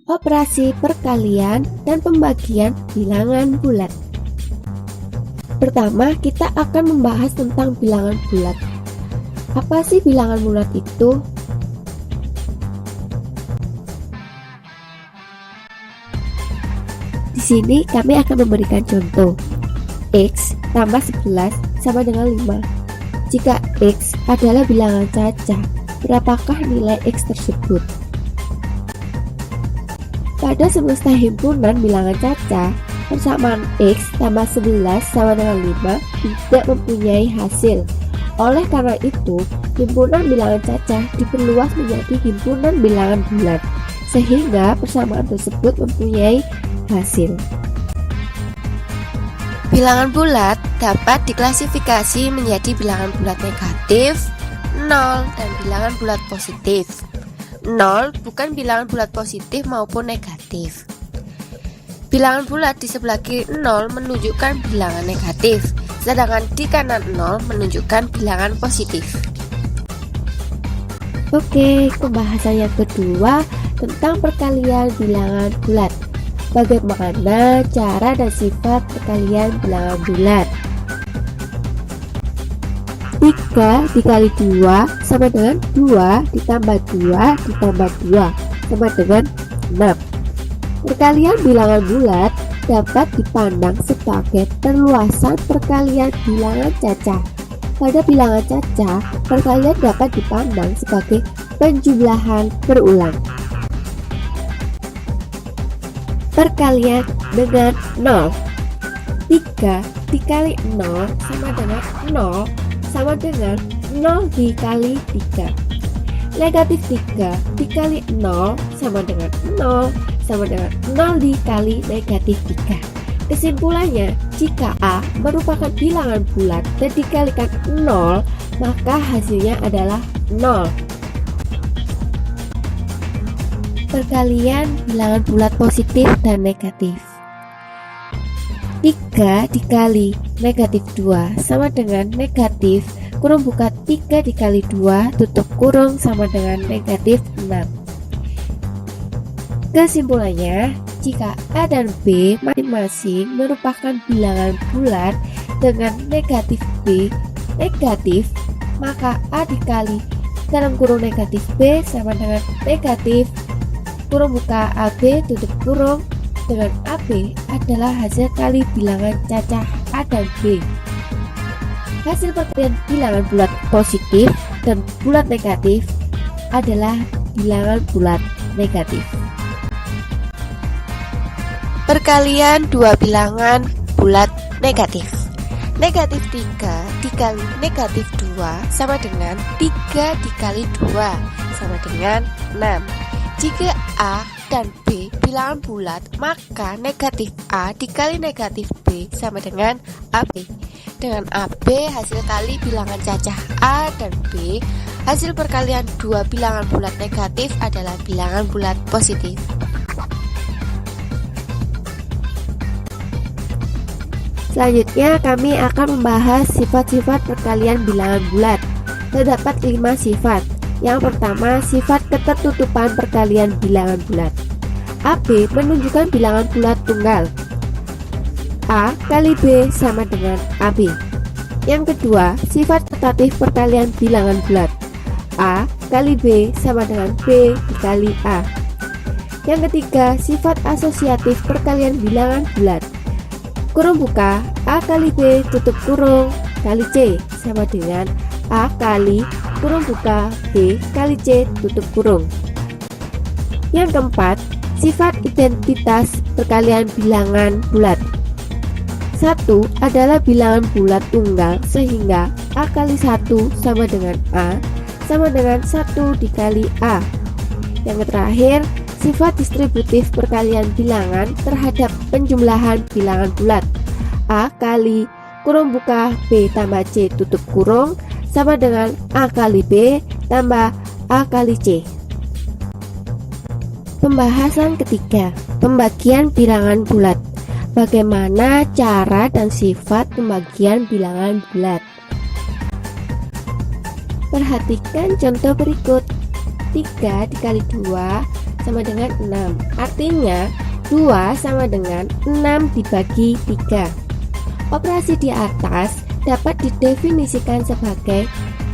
Operasi perkalian dan pembagian bilangan bulat. Pertama, kita akan membahas tentang bilangan bulat. Apa sih bilangan bulat itu? Di sini kami akan memberikan contoh. X tambah 11 sama dengan 5. Jika X adalah bilangan cacah, berapakah nilai X tersebut? Pada semesta himpunan bilangan cacah, persamaan X tambah 11 sama dengan 5 tidak mempunyai hasil. Oleh karena itu, himpunan bilangan cacah diperluas menjadi himpunan bilangan bulat, sehingga persamaan tersebut mempunyai hasil. Bilangan bulat dapat diklasifikasi menjadi bilangan bulat negatif, 0, dan bilangan bulat positif. 0 bukan bilangan bulat positif maupun negatif. Bilangan bulat di sebelah kiri 0 menunjukkan bilangan negatif, sedangkan di kanan 0 menunjukkan bilangan positif. Oke, pembahasan yang kedua tentang perkalian bilangan bulat. Bagaimana cara dan sifat perkalian bilangan bulat? 3 dikali 2 sama dengan 2 ditambah 2 ditambah 2 sama dengan 6. Perkalian bilangan bulat dapat dipandang sebagai perluasan perkalian bilangan cacah. Pada bilangan cacah, perkalian dapat dipandang sebagai penjumlahan berulang. Perkalian dengan 0. 3 dikali 0 sama dengan 0 sama dengan 0 dikali 3. Negatif 3 dikali 0 sama dengan 0 sama dengan 0 dikali negatif 3. Kesimpulannya, jika A merupakan bilangan bulat dan dikalikan 0, maka hasilnya adalah 0. Perkalian bilangan bulat positif dan negatif. 3 dikali negatif 2 sama dengan negatif kurung buka 3 dikali 2 tutup kurung sama dengan negatif 6. Kesimpulannya, jika A dan B masing-masing merupakan bilangan bulat dengan negatif B negatif, maka A dikali dalam kurung negatif B sama dengan negatif kurung buka AB tutup kurung dengan AB adalah hasil kali bilangan cacah A dan B. Hasil perkalian bilangan bulat positif dan bulat negatif adalah bilangan bulat negatif. Perkalian dua bilangan bulat negatif. Negatif 3 dikali negatif 2 sama dengan 3 dikali 2 sama dengan 6. Jika A dan B bilangan bulat, maka negatif A dikali negatif B sama dengan AB. Dengan AB hasil kali bilangan cacah A dan B, hasil perkalian dua bilangan bulat negatif adalah bilangan bulat positif. Selanjutnya kami akan membahas sifat-sifat perkalian bilangan bulat. Terdapat 5 sifat. Yang pertama, sifat ketertutupan perkalian bilangan bulat. AB menunjukkan bilangan bulat tunggal. A kali B sama dengan AB. Yang kedua, sifat rotatif perkalian bilangan bulat. A kali B sama dengan B dikali A. Yang ketiga, sifat asosiatif perkalian bilangan bulat. Kurung buka A kali B tutup kurung kali C sama dengan A kali kurung buka B kali C tutup kurung. Yang keempat, sifat identitas perkalian bilangan bulat. 1 adalah bilangan bulat tunggal sehingga A kali 1 sama dengan A sama dengan 1 dikali A. Yang terakhir, sifat distributif perkalian bilangan terhadap penjumlahan bilangan bulat. A kali kurung buka B tambah C tutup kurung sama dengan A kali B tambah A kali C. Pembahasan ketiga, pembagian bilangan bulat. Bagaimana cara dan sifat pembagian bilangan bulat? Perhatikan contoh berikut. 3 dikali 2 sama dengan 6. Artinya 2 sama dengan 6 dibagi 3. Operasi di atas dapat didefinisikan sebagai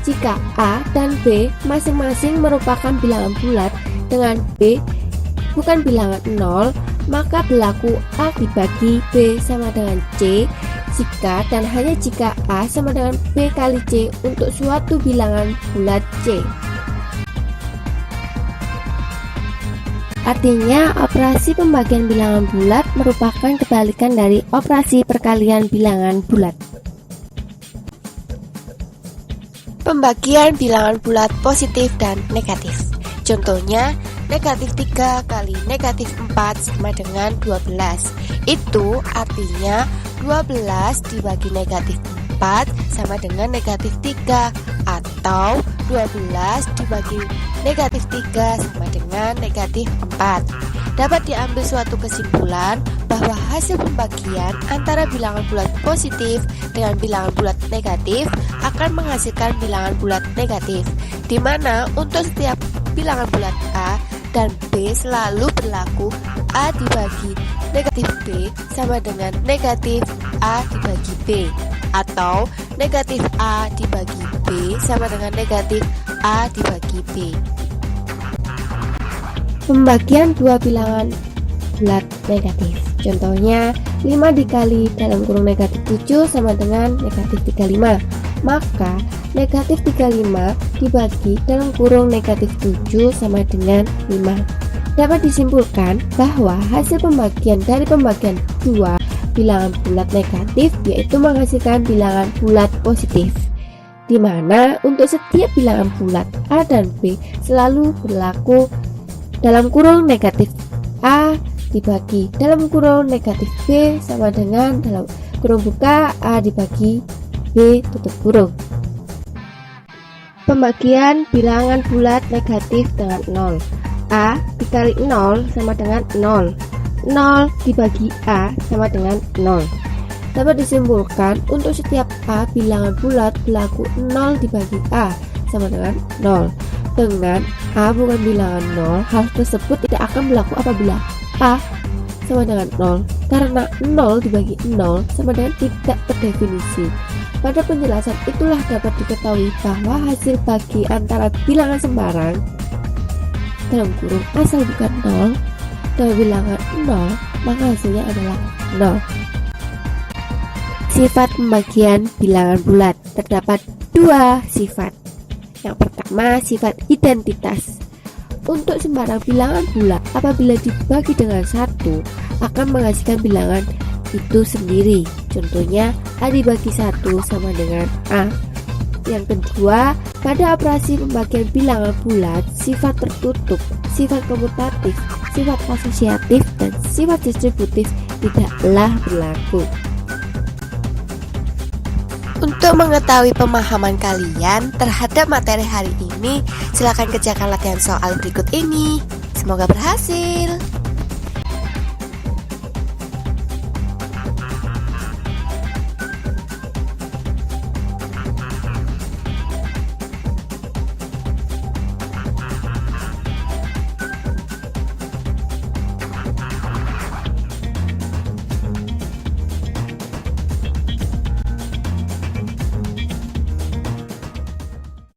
jika A dan B masing-masing merupakan bilangan bulat dengan B bukan bilangan 0, maka berlaku A dibagi B sama dengan C jika dan hanya jika A sama dengan B kali C untuk suatu bilangan bulat C. Artinya, operasi pembagian bilangan bulat merupakan kebalikan dari operasi perkalian bilangan bulat. Pembagian bilangan bulat positif dan negatif. Contohnya, negatif 3 kali negatif 4 sama dengan 12. Itu artinya 12 dibagi negatif 4 sama dengan negatif 3, atau 12 dibagi negatif 3 sama dengan negatif 4. Dapat diambil suatu kesimpulan bahwa hasil pembagian antara bilangan bulat positif dengan bilangan bulat negatif akan menghasilkan bilangan bulat negatif, di mana untuk setiap bilangan bulat A dan B selalu berlaku A dibagi negatif B sama dengan negatif A dibagi B, atau negatif A dibagi B sama dengan negatif A dibagi B. Pembagian dua bilangan bulat negatif. Contohnya 5 dikali dalam kurung negatif 7 sama dengan negatif 35. Maka negatif 35 dibagi dalam kurung negatif 7 sama dengan 5. Dapat disimpulkan bahwa hasil pembagian dari pembagian dua bilangan bulat negatif yaitu menghasilkan bilangan bulat positif, di mana untuk setiap bilangan bulat A dan B selalu berlaku dalam kurung negatif A dibagi dalam kurung negatif B sama dengan dalam kurung buka A dibagi B tutup kurung. Pembagian bilangan bulat negatif dengan 0. A dikali 0 sama dengan 0. 0 dibagi A sama dengan 0. Dapat disimpulkan untuk setiap A bilangan bulat berlaku 0 dibagi A sama dengan 0. Dengan A bukan bilangan 0, hal tersebut tidak akan berlaku apabila A sama dengan 0, karena 0 dibagi 0 sama dengan tidak terdefinisi. Pada penjelasan itulah dapat diketahui bahwa hasil bagi antara bilangan sembarang dalam kurung asal bukan 0 dan bilangan 0, maka hasilnya adalah 0. Sifat pembagian bilangan bulat. Terdapat dua sifat. Yang pertama, sifat identitas. Untuk sembarang bilangan bulat, apabila dibagi dengan 1 akan menghasilkan bilangan itu sendiri. Contohnya A dibagi 1 sama dengan A. Yang kedua, pada operasi pembagian bilangan bulat, sifat tertutup, sifat komutatif, sifat asosiatif, dan sifat distributif tidaklah berlaku. Untuk mengetahui pemahaman kalian terhadap materi hari ini, silakan kerjakan latihan soal berikut ini. Semoga berhasil.